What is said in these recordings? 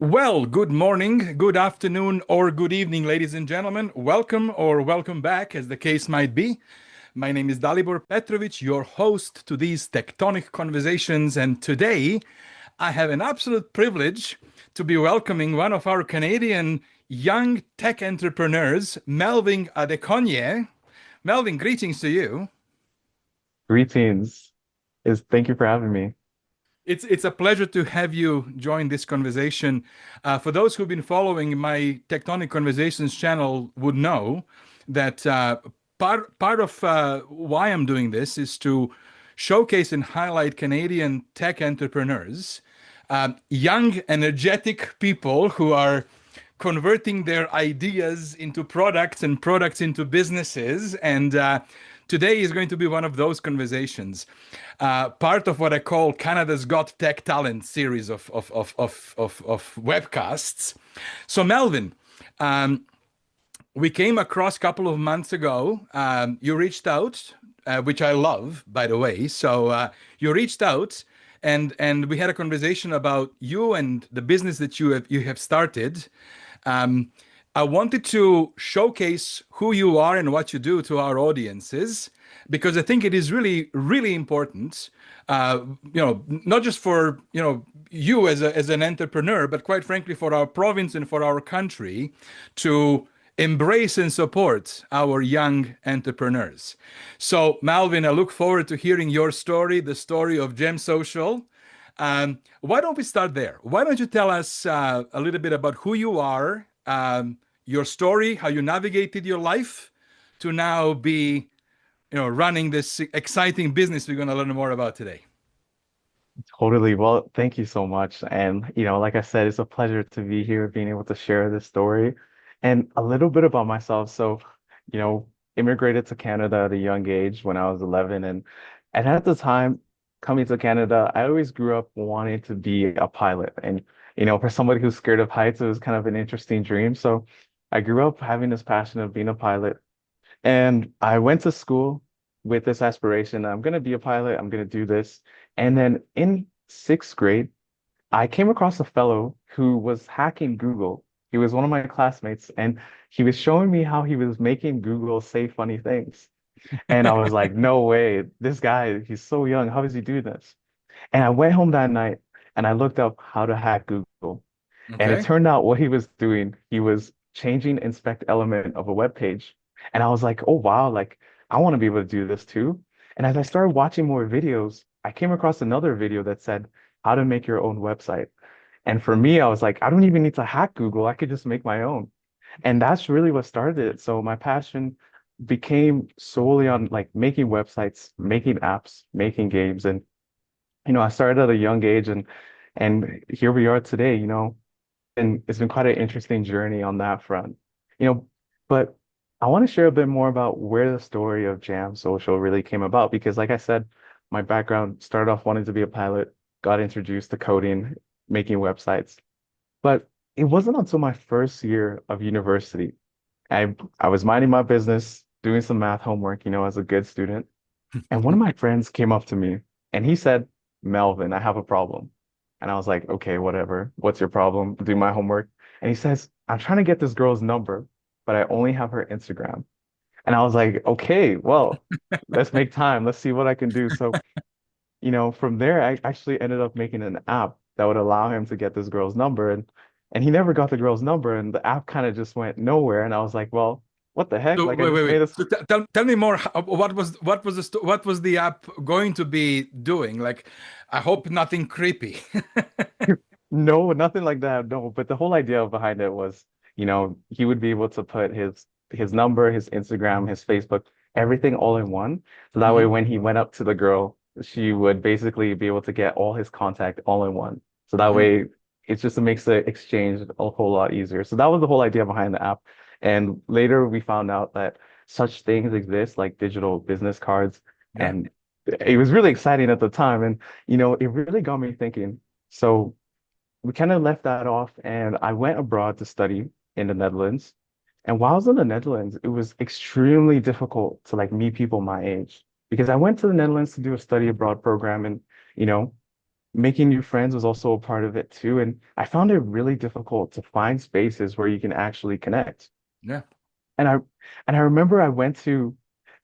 Well, good morning, good afternoon, or good evening, ladies and gentlemen. Welcome or welcome back, as the case might be. My name is Dalibor Petrovic, your host to these Tectonic Conversations, and today I have an absolute privilege to be welcoming one of our Canadian young tech entrepreneurs, Melvin Adekoye. Melvin, greetings to you. Greetings. Thank you for having me. It's a pleasure to have you join this conversation. For those who've been following my Tectonic Conversations channel would know that part of why I'm doing this is to showcase and highlight Canadian tech entrepreneurs, young, energetic people who are converting their ideas into products and products into businesses. And today is going to be one of those conversations, part of what I call Canada's Got Tech Talent series of webcasts. So, Melvin, um, we came across a couple of months ago. You reached out, which I love, by the way. So you reached out, and we had a conversation about you and the business that you have started. Um, I wanted to showcase who you are and what you do to our audiences because I think it is really, really important. Not just for you as an entrepreneur, but quite frankly for our province and for our country to embrace and support our young entrepreneurs. So, Malvin, I look forward to hearing your story, the story of JamSocial. Why don't we start there? Why don't you tell us a little bit about who you are, your story, how you navigated your life to now be, running this exciting business we're going to learn more about today. Totally. Well, thank you so much. And, like I said, it's a pleasure to be here, being able to share this story and a little bit about myself. So, you know, immigrated to Canada at a young age when I was 11. And at the time, coming to Canada, I always grew up wanting to be a pilot. And, for somebody who's scared of heights, it was kind of an interesting dream. So I grew up having this passion of being a pilot. And I went to school with this aspiration. I'm going to be a pilot. I'm going to do this. And then in sixth grade, I came across a fellow who was hacking Google. He was one of my classmates, and he was showing me how he was making Google say funny things. And I was like, no way, this guy, he's so young. How does he do this? And I went home that night and I looked up how to hack Google. And it Okay. turned out what he was doing, he was changing inspect element of a web page. And I was like, oh wow, like I want to be able to do this too. And as I started watching more videos, I came across another video that said how to make your own website. And for me, I was like, I don't even need to hack Google. I could just make my own. And that's really what started it. So my passion became solely on like making websites, making apps, making games. And I started at a young age and here we are today, and it's been quite an interesting journey on that front. You know, but I want to share a bit more about where the story of Jam Social really came about because, like I said, my background started off wanting to be a pilot, got introduced to coding, making websites. But it wasn't until my first year of university. I was minding my business, doing some math homework, as a good student. And one of my friends came up to me and he said, Melvin, I have a problem. And I was like, okay, whatever. What's your problem? Do my homework. And he says, I'm trying to get this girl's number, but I only have her Instagram. And I was like, okay, well, let's make time. Let's see what I can do. So, from there, I actually ended up making an app that would allow him to get this girl's number. And he never got the girl's number. And the app kind of just went nowhere. And I was like, well, what the heck? So Like I wait, wait, just wait. made this. So tell me more. What was the app going to be doing? Like, I hope nothing creepy. No, nothing like that. No, but the whole idea behind it was, he would be able to put his number, his Instagram, his Facebook, everything all in one. So that way Mhm. when he went up to the girl, she would basically be able to get all his contact all in one. So that Mhm. way it just makes the exchange a whole lot easier. So that was the whole idea behind the app. And later we found out that such things exist like digital business cards. Yeah. And it was really exciting at the time. And, it really got me thinking. So we kind of left that off and I went abroad to study in the Netherlands. And while I was in the Netherlands, it was extremely difficult to like meet people my age because I went to the Netherlands to do a study abroad program and you know making new friends was also a part of it too. And I found it really difficult to find spaces where you can actually connect. Yeah. And I remember I went to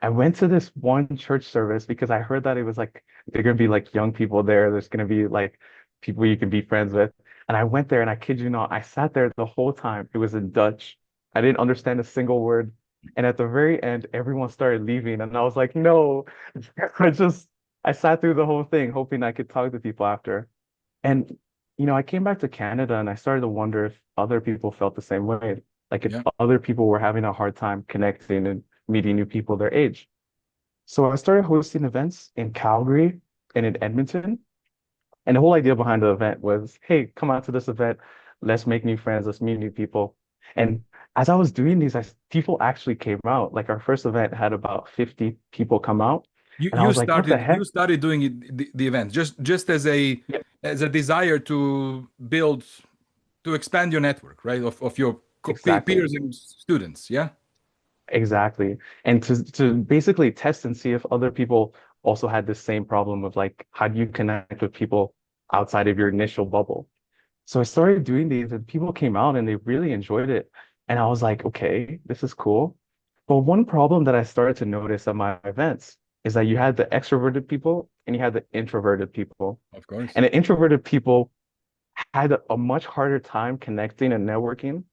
this one church service because I heard that it was like they're gonna be like young people there. There's gonna be like people you can be friends with. And I went there and I kid you not, I sat there the whole time. It was in Dutch. I didn't understand a single word. And at the very end, everyone started leaving. And I was like, no. I sat through the whole thing, hoping I could talk to people after. And, I came back to Canada and I started to wonder if other people felt the same way. Like if Yeah. other people were having a hard time connecting and meeting new people their age. So I started hosting events in Calgary and in Edmonton. And the whole idea behind the event was, hey, come out to this event. Let's make new friends. Let's meet new people. And as I was doing these, people actually came out. Like our first event had about 50 people come out. You And I you was like, what the started heck? you started doing it, the events just Yeah, as a desire to build to expand your network, right? Of your exactly. peers and students. Yeah. Exactly. And to basically test and see if other people also had the same problem of like, how do you connect with people outside of your initial bubble? So I started doing these and people came out and they really enjoyed it. And I was like, okay, this is cool. But one problem that I started to notice at my events is that you had the extroverted people and you had the introverted people. Of course. And the introverted people had a much harder time connecting and networking.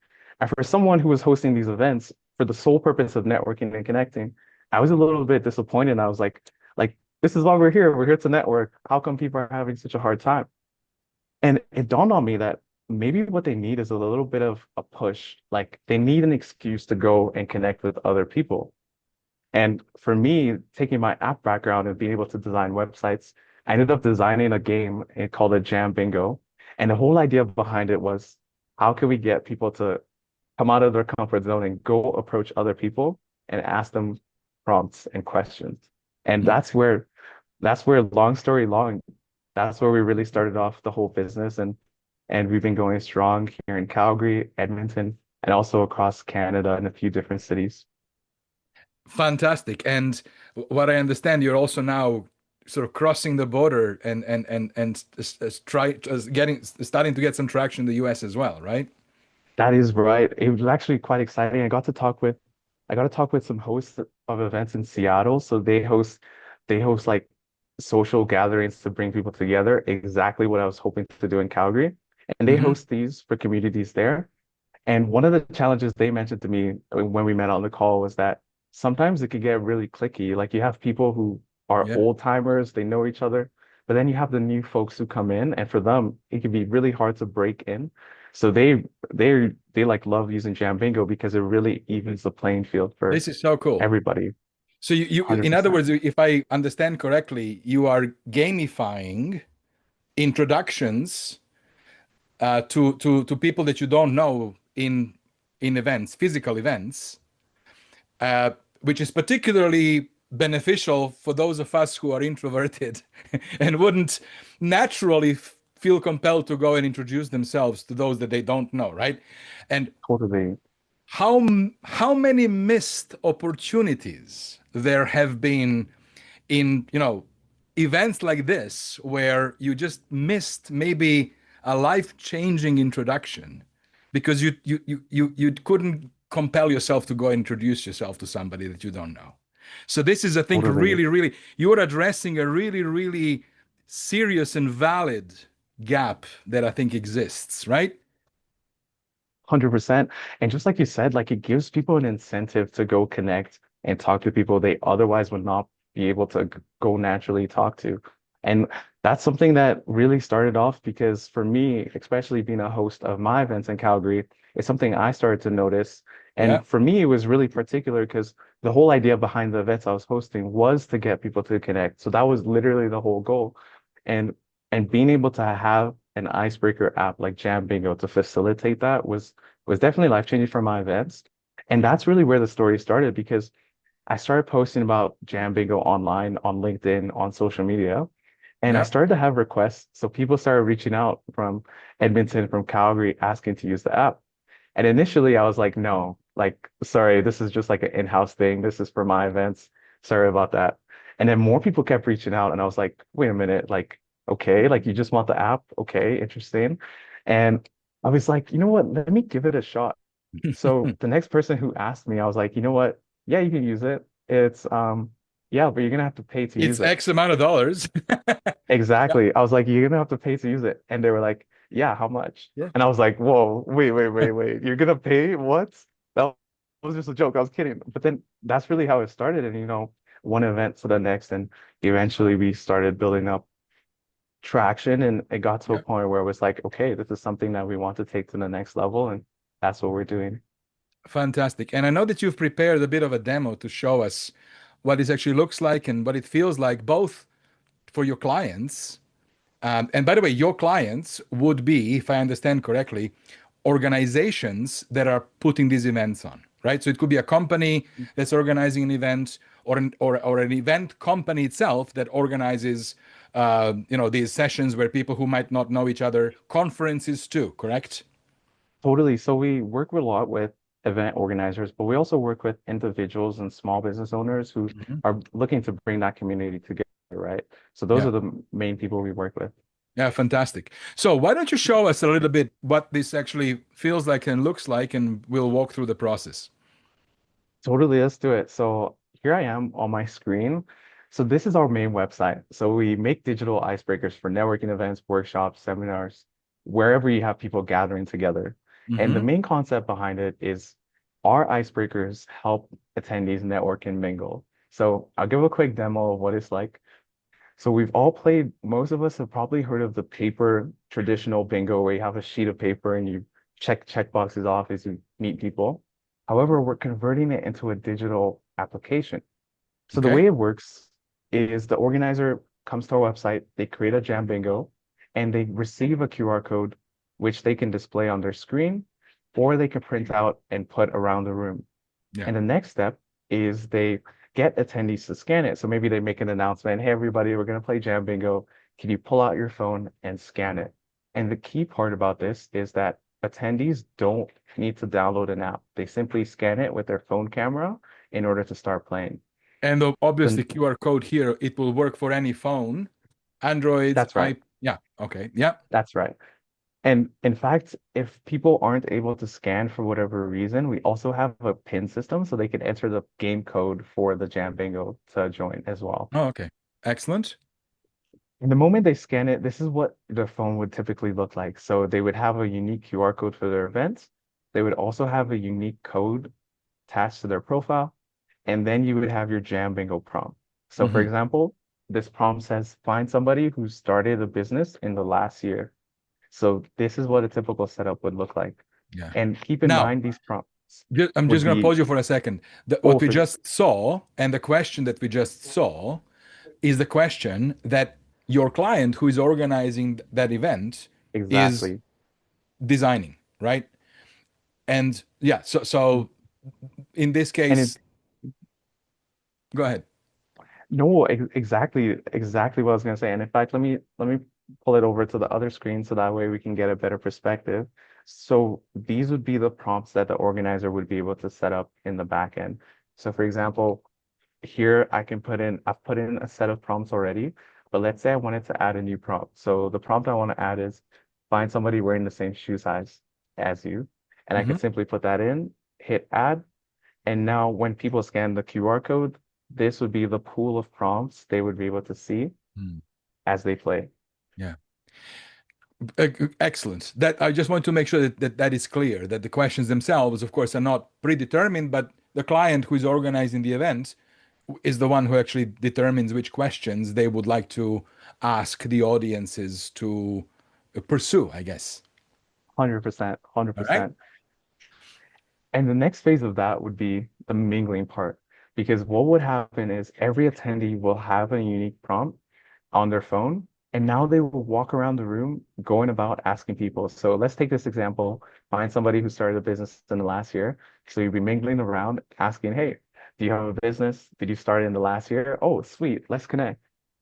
And for someone who was hosting these events for the sole purpose of networking and connecting, I was a little bit disappointed. I was like, this is why we're here. We're here to network. How come people are having such a hard time? And it dawned on me that maybe what they need is a little bit of a push. Like they need an excuse to go and connect with other people. And for me, taking my app background and being able to design websites, I ended up designing a game called a JamBingo. And the whole idea behind it was how can we get people to come out of their comfort zone and go approach other people and ask them prompts and questions. And that's where long story long, that's where we really started off the whole business and we've been going strong here in Calgary, Edmonton, and also across Canada in a few different cities. Fantastic. And what I understand, you're also now sort of crossing the border and try getting starting to get some traction in the US as well, right? That is right. It was actually quite exciting. I got to talk with some hosts of events in Seattle. So they host like social gatherings to bring people together, exactly what I was hoping to do in Calgary. And they Hmm. host these for communities there. And one of the challenges they mentioned to me when we met on the call was that sometimes it could get really clicky. Like you have people who are Yeah. old timers, they know each other, but then you have the new folks who come in, and for them, it can be really hard to break in. So they like love using JamBingo because it really evens the playing field for This is so cool. everybody. So in other 100%. words, if I understand correctly, you are gamifying introductions to people that you don't know in events, physical events, uh, which is particularly beneficial for those of us who are introverted and wouldn't naturally feel compelled to go and introduce themselves to those that they don't know, right? And Totally. how many missed opportunities there have been in events like this where you just missed maybe a life-changing introduction because you couldn't compel yourself to go and introduce yourself to somebody that you don't know. So this is, I think, Totally. really you're addressing a really serious and valid gap that I think exists, right? 100%. And just like you said, like it gives people an incentive to go connect and talk to people they otherwise would not be able to go naturally talk to. And that's something that really started off because for me, especially being a host of my events in Calgary, it's something I started to notice. Yeah. And for me, it was really particular because the whole idea behind the events I was hosting was to get people to connect. So that was literally the whole goal. And and being able to have an icebreaker app like JamBingo to facilitate that was definitely life-changing for my events. And that's really where the story started because I started posting about JamBingo online, on LinkedIn, on social media, and I Yeah. started to have requests. So people started reaching out from Edmonton, from Calgary, asking to use the app. And initially I was like, no, like, sorry, this is just like an in-house thing. This is for my events. Sorry about that. And then more people kept reaching out, and I was like, wait a minute, like, Okay, like you just want the app. Okay, interesting. And I was like, you know what? Let me give it a shot. So the next person who asked me, I was like, you know what? Yeah, you can use it. It's yeah, but you're gonna have to pay to It's use it. X amount of dollars. Yeah, Exactly. I was like, you're gonna have to pay to use it. And they were like, yeah, how much? sure. And I was like, whoa, wait. You're gonna pay? What? That was just a joke. I was kidding. But then that's really how it started. And one event to the next, and eventually we started building up traction, and it got to a Yeah, point where it was like, okay, this is something that we want to take to the next level, and that's what we're doing. fantastic. And I know that you've prepared a bit of a demo to show us what this actually looks like and what it feels like, both for your clients. And by the way, your clients would be, if I understand correctly, organizations that are putting these events on, right? So it could be a company that's organizing an event, or an event company itself that organizes, these sessions where people who might not know each other, conferences too, correct? Totally. So we work a lot with event organizers, but we also work with individuals and small business owners who Mhm. are looking to bring that community together, right? So those Yeah. are the main people we work with. Yeah, fantastic. So why don't you show us a little bit what this actually feels like and looks like, and we'll walk through the process. Totally, let's do it. So here I am on my screen. So this is our main website. So we make digital icebreakers for networking events, workshops, seminars, wherever you have people gathering together. And the Hmm. main concept behind it is our icebreakers help attendees network and mingle. So I'll give a quick demo of what it's like. So we've all played, most of us have probably heard of the paper traditional bingo where you have a sheet of paper and you check boxes off as you meet people. However, we're converting it into a digital application. So the Okay. way it works is the organizer comes to our website, they create a Jam Bingo, and they receive a QR code, which they can display on their screen, or they can print out and put around the room. Yeah. And the next step is they get attendees to scan it. So maybe they make an announcement, hey, everybody, we're going to play Jam Bingo. Can you pull out your phone and scan it? And the key part about this is that attendees don't need to download an app. They simply scan it with their phone camera in order to start playing. And obviously, Then QR code here, it will work for any phone, Android, that's right. yeah, okay, yeah. That's right. And in fact, if people aren't able to scan for whatever reason, we also have a PIN system so they can enter the game code for the Jam Bingo to join as well. Oh, okay. Excellent. And the moment they scan it, this is what their phone would typically look like. So they would have a unique QR code for their events. They would also have a unique code attached to their profile. And then you would have your Jam Bingo prompt. So for Hmm. example, this prompt says, find somebody who started a business in the last year. So this is what a typical setup would look like. Yeah. And keep in Now, mind, these prompts I'm would just going to be, pause you for a second. oh, What we for just saw and the question that we just saw is the question that your client who is organizing that event is exactly. designing, right? And yeah, so in this And it, case, go ahead. no, exactly what I was gonna say. And in fact, let me pull it over to the other screen so that way we can get a better perspective. So these would be the prompts that the organizer would be able to set up in the back end. So for example, here I've put in a set of prompts already, but let's say I wanted to add a new prompt. So the prompt I want to add is find somebody wearing the same shoe size as you. And I Hmm. could simply put that in, hit add, and now when people scan the QR code, this would be the pool of prompts they would be able to see as they play. Yeah. Excellent. That I just want to make sure that is clear, that the questions themselves, of course, are not predetermined, but the client who is organizing the event is the one who actually determines which questions they would like to ask the audiences to pursue, I guess. 100%, All right. 100%. And the next phase of that would be the mingling part. Because what would happen is every attendee will have a unique prompt on their phone, and now they will walk around the room going about asking people. So let's take this example, find somebody who started a business in the last year. So you'll be mingling around asking, hey, do you have a business? Did you start in the last year? Oh, sweet, let's connect.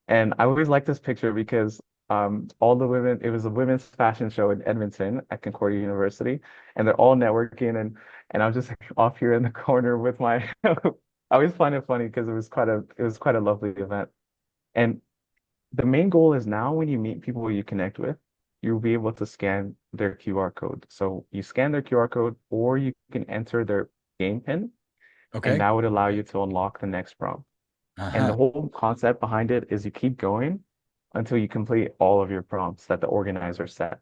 And I always like this picture because all the women, it was a women's fashion show in Edmonton at Concordia University, and they're all networking, and I'm just off here in the corner with my I always find it funny because it was quite a lovely event. And the main goal is now when you meet people you connect with, you'll be able to scan their QR code. So you scan their QR code, or you can enter their game pin, and Okay. that would allow you to unlock the next prompt. And the Uh-huh. whole concept behind it is you keep going until you complete all of your prompts that the organizer set.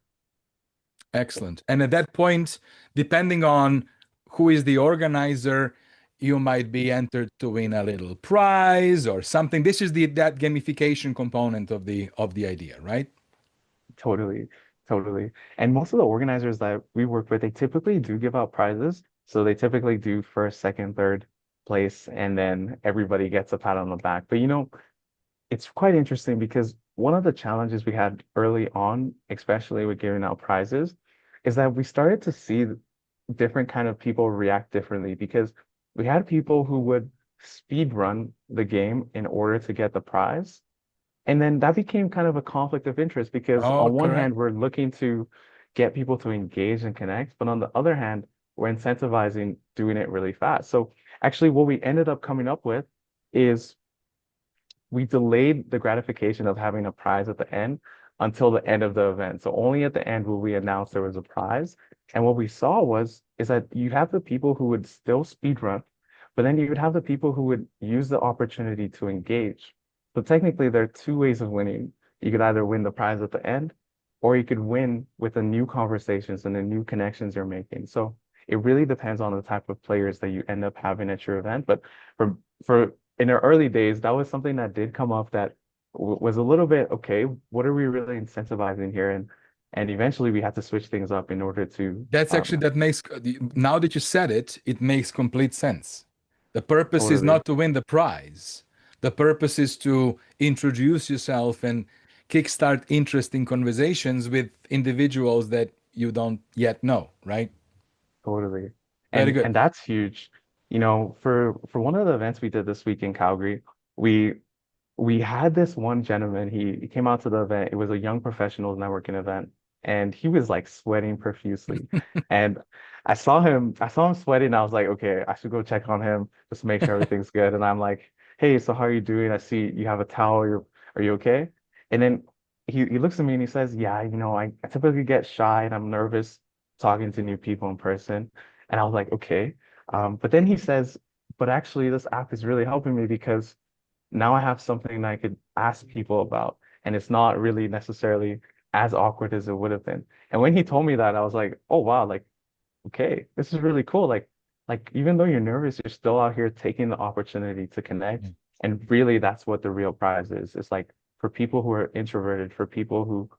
Excellent. And at that point, depending on who is the organizer, you might be entered to win a little prize or something. This is the that gamification component of the idea, right? Totally, totally. And most of the organizers that we work with, they typically do give out prizes. So they typically do first, second, third place, and then everybody gets a pat on the back. But it's quite interesting because one of the challenges we had early on, especially with giving out prizes, is that we started to see different kind of people react differently because we had people who would speed run the game in order to get the prize. And then that became kind of a conflict of interest because Oh, on one correct. hand, we're looking to get people to engage and connect, but on the other hand, we're incentivizing doing it really fast. So actually what we ended up coming up with is we delayed the gratification of having a prize at the end until the end of the event. So only at the end will we announce there was a prize. And what we saw is that you have the people who would still speed run, but then you would have the people who would use the opportunity to engage. So technically, there are two ways of winning. You could either win the prize at the end, or you could win with the new conversations and the new connections you're making. So it really depends on the type of players that you end up having at your event. But for in our early days, that was something that did come up that was a little bit, okay, what are we really incentivizing here? And eventually we had to switch things up in order to That's actually that makes now that you said it, it makes complete sense. The purpose is totally, not to win the prize. The purpose is to introduce yourself and kickstart interesting conversations with individuals that you don't yet know, right? totally. Very And good. and that's huge. For one of the events we did this week in Calgary, we we had this one gentleman, he came out to the event. It was a young professionals networking event, and he was like sweating profusely. And I saw him sweating. I was like, okay, I should go check on him just to make sure everything's good. And I'm like, hey, so how are you doing? I see you have a towel. Are you okay? And then he looks at me and he says, yeah, I typically get shy and I'm nervous talking to new people in person. And I was like, okay. But then he says, but actually this app is really helping me because now I have something that I could ask people about, and it's not really necessarily as awkward as it would have been. And when he told me that, I was like, oh wow, like okay, this is really cool. Like even though you're nervous, you're still out here taking the opportunity to connect. And really that's what the real prize is. It's like for people who are introverted, for people who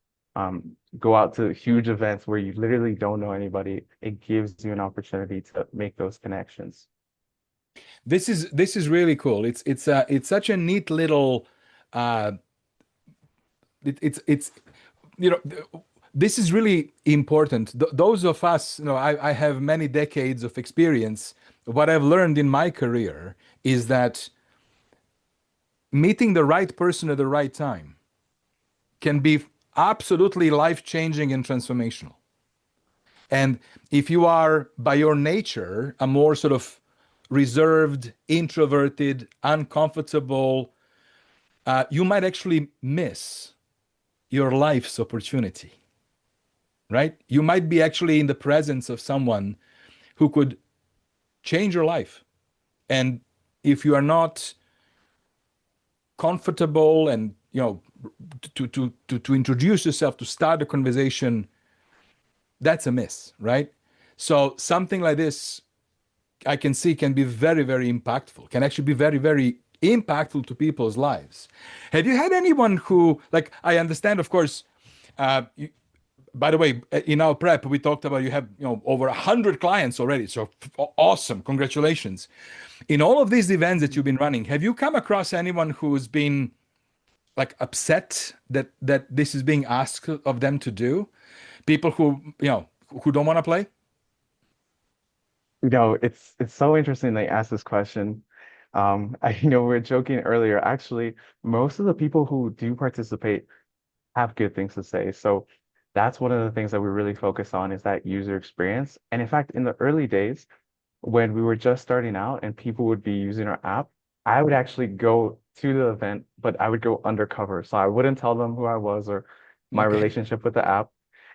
go out to huge events where you literally don't know anybody, it gives you an opportunity to make those connections. This is really cool. It's such a neat little uh it's you know this is really important. Those of us, I have many decades of experience. What I've learned in my career is that meeting the right person at the right time can be absolutely life-changing and transformational. And if you are, by your nature, a more sort of reserved, introverted, uncomfortable, you might actually miss your life's opportunity, right? You might be actually in the presence of someone who could change your life. And if you are not comfortable and, to introduce yourself, to start a conversation, that's a miss, right? So something like this I can see can be very, very impactful, can actually be very, very impactful to people's lives. Have you had anyone who, like, I understand, of course, you, by the way, in our prep, we talked about you have, over 100 clients already. So awesome. Congratulations. In all of these events that you've been running, have you come across anyone who's been like upset that this is being asked of them to do? People who, who don't want to play? It's so interesting they asked this question. We were joking earlier. Actually, most of the people who do participate have good things to say. So that's one of the things that we really focus on is that user experience. And in fact, in the early days, when we were just starting out and people would be using our app, I would actually go to the event, but I would go undercover. So I wouldn't tell them who I was or my Okay. relationship with the app.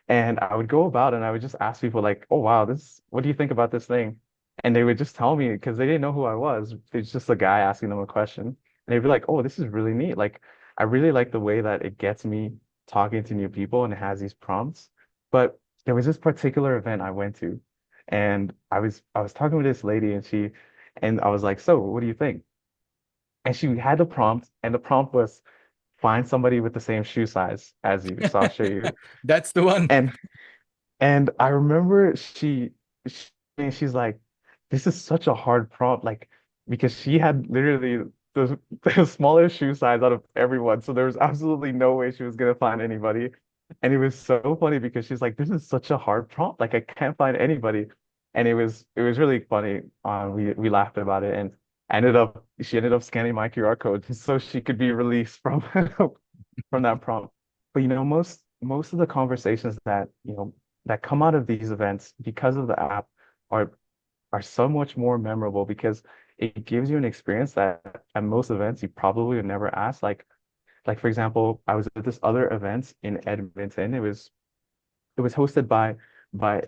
And I would go about and I would just ask people like, oh wow, what do you think about this thing? And they would just tell me because they didn't know who I was. It's just a guy asking them a question. And they'd be like, oh, this is really neat. Like I really like the way that it gets me talking to new people and it has these prompts. But there was this particular event I went to and I was talking with this lady and I was like, so what do you think? And she had a prompt, and the prompt was find somebody with the same shoe size as you. So I'll show you. That's the one. And and I remember she's like, this is such a hard prompt, like because she had literally the smallest shoe size out of everyone. So there was absolutely no way she was gonna find anybody. And it was so funny because she's like, this is such a hard prompt. Like I can't find anybody. And it was really funny. We laughed about it and she ended up scanning my QR code so she could be released from from that prompt. But most of the conversations that come out of these events because of the app are are so much more memorable because it gives you an experience that at most events you probably would never ask. Like for example, I was at this other event in Edmonton. It was hosted by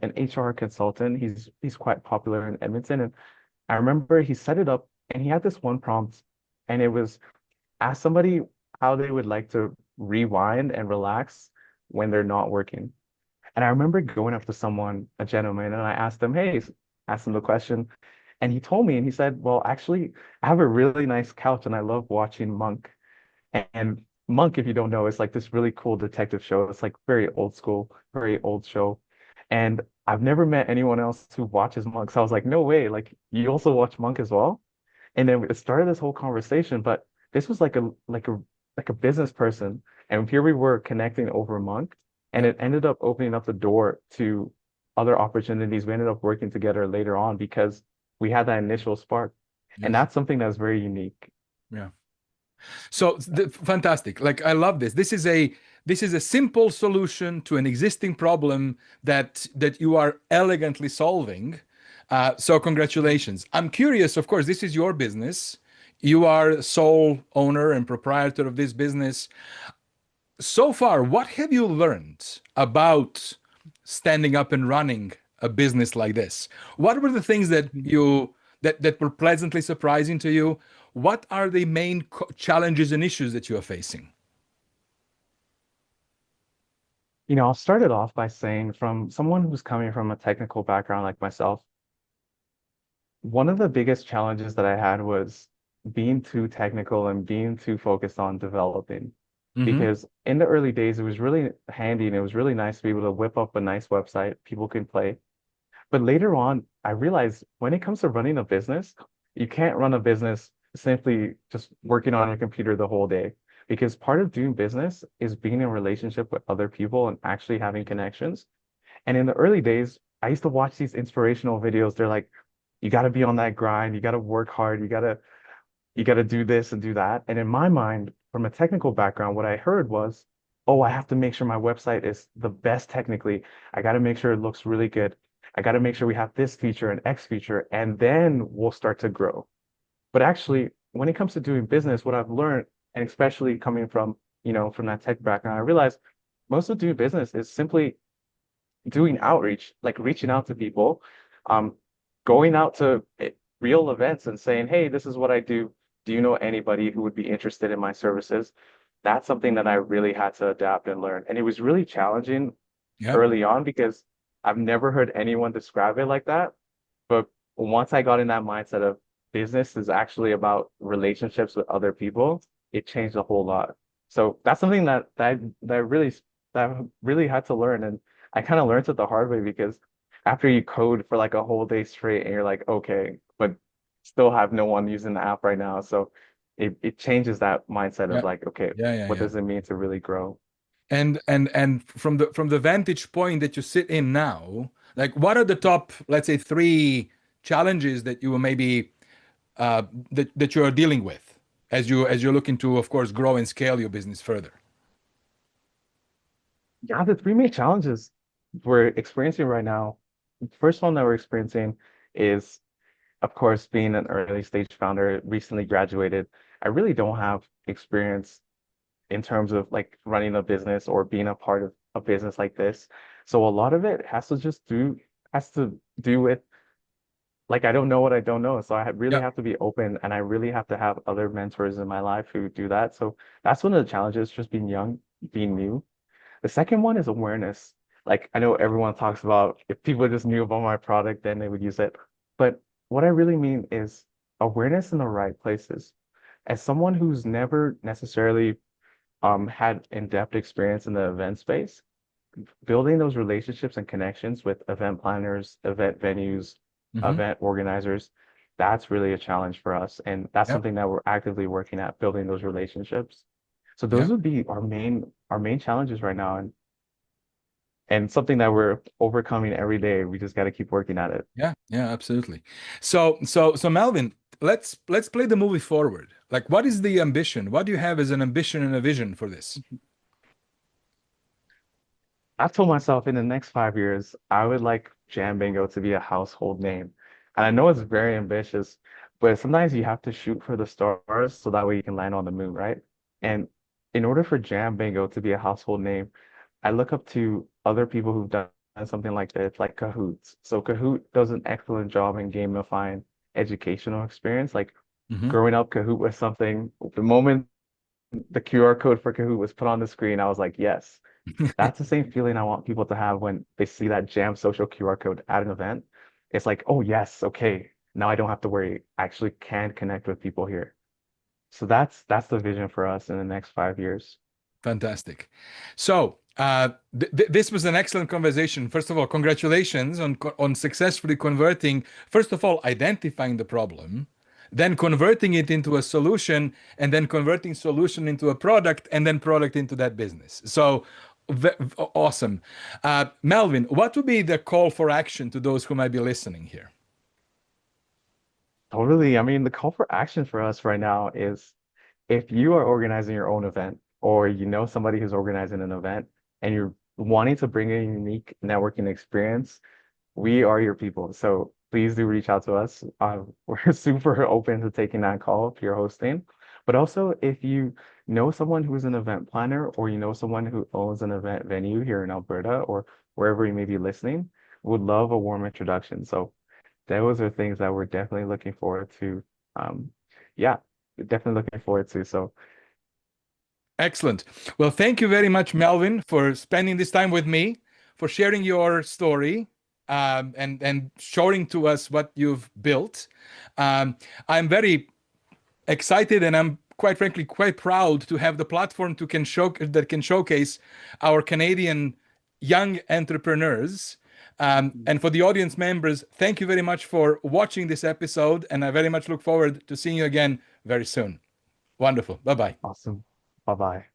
an HR consultant. He's quite popular in Edmonton. And I remember he set it up and he had this one prompt and it was ask somebody how they would like to rewind and relax when they're not working. And I remember going up to someone, a gentleman, and I asked him, hey, asked him the question. And he told me, and he said, well, actually, I have a really nice couch and I love watching Monk. And Monk, if you don't know, is like this really cool detective show. It's like very old school, very old show. And I've never met anyone else who watches Monk. So I was like, no way, like you also watch Monk as well? And then it started this whole conversation, but this was like a business person. And here we were connecting over a month, and Yeah. it ended up opening up the door to other opportunities. We ended up working together later on because we had that initial spark. And Yes. that's something that's very unique. Yeah. So fantastic. Like I love this. This is a simple solution to an existing problem that you are elegantly solving. So congratulations. I'm curious, of course, this is your business. You are sole owner and proprietor of this business. So far, what have you learned about standing up and running a business like this? What were the things that were pleasantly surprising to you? What are the main challenges and issues that you are facing? I'll start it off by saying from someone who's coming from a technical background like myself, one of the biggest challenges that I had was being too technical and being too focused on developing. Hmm. Because in the early days, it was really handy and it was really nice to be able to whip up a nice website people can play. But later on, I realized when it comes to running a business, you can't run a business simply just working on your computer the whole day. Because part of doing business is being in a relationship with other people and actually having connections. And in the early days, I used to watch these inspirational videos. They're like, you got to be on that grind, you got to work hard, you got to do this and do that. And in my mind, from a technical background, what I heard was, oh, I have to make sure my website is the best technically. I got to make sure it looks really good. I got to make sure we have this feature and X feature, and then we'll start to grow. But actually, when it comes to doing business, what I've learned, and especially coming from that tech background, I realized most of doing business is simply doing outreach, like reaching out to people, um, going out to real events and saying, hey, this is what I do. Do you know anybody who would be interested in my services? That's something that I really had to adapt and learn. And it was really challenging Yeah. early on because I've never heard anyone describe it like that. But once I got in that mindset of business is actually about relationships with other people, it changed a whole lot. So that's something that I really had to learn. And I kind of learned it the hard way because after you code for like a whole day straight and you're like, okay, but still have no one using the app right now. So it changes that mindset of Yeah. like, okay, Yeah. Yeah. what Yeah. does it mean to really grow? And from the vantage point that you sit in now, like what are the top, let's say, three challenges that you will maybe that you are dealing with as you're looking to, of course, grow and scale your business further? Yeah, the three main challenges we're experiencing right now. The first one that we're experiencing is of course, being an early stage founder, recently graduated, I really don't have experience in terms of like running a business or being a part of a business like this. So a lot of it has to do with like I don't know what I don't know. So really Yeah. have to be open and I really have to have other mentors in my life who do that. So that's one of the challenges, just being young, being new. The second one is awareness. Like I know everyone talks about if people just knew about my product, then they would use it. But what I really mean is awareness in the right places. As someone who's never necessarily had in-depth experience in the event space, building those relationships and connections with event planners, event venues, Hmm. event organizers, that's really a challenge for us. And that's Yeah. something that we're actively working at, building those relationships. So those Yeah. would be our main challenges right now. And something that we're overcoming every day. We just got to keep working at it. Yeah. Yeah. Absolutely. So Melvin, let's play the movie forward. Like, what is the ambition? What do you have as an ambition and a vision for this? I've told myself in the next 5 years, I would like JamBingo to be a household name. And I know it's very ambitious, but sometimes you have to shoot for the stars so that way you can land on the moon, right? And in order for JamBingo to be a household name, I look up to other people who've done something like this, like Kahoots. So Kahoot does an excellent job in gamifying educational experience. Like Hmm. growing up, Kahoot was something, the moment the QR code for Kahoot was put on the screen, I was like, yes. That's the same feeling I want people to have when they see that JamSocial QR code at an event. It's like, oh yes, okay. Now I don't have to worry. I actually can connect with people here. So that's the vision for us in the next 5 years. Fantastic. So, this was an excellent conversation. First of all, congratulations on on successfully converting, first of all, identifying the problem, then converting it into a solution, and then converting solution into a product, and then product into that business. So, awesome. Melvin, what would be the call for action to those who might be listening here? Totally. I mean, the call for action for us right now is if you are organizing your own event or you know somebody who's organizing an event and you're wanting to bring a unique networking experience, we are your people. So please do reach out to us. We're super open to taking that call if you're hosting. But also, if you know someone who's an event planner or you know someone who owns an event venue here in Alberta or wherever you may be listening, would love a warm introduction. So those are things that we're definitely looking forward to. Yeah, definitely looking forward to. So Excellent. Well, thank you very much, Melvin, for spending this time with me, for sharing your story, and showing to us what you've built. Um, I'm very excited, and I'm quite frankly quite proud to have the platform to can show that can showcase our Canadian young entrepreneurs. And for the audience members, thank you very much for watching this episode, and I very much look forward to seeing you again very soon. Wonderful. Bye bye. awesome. Bye bye.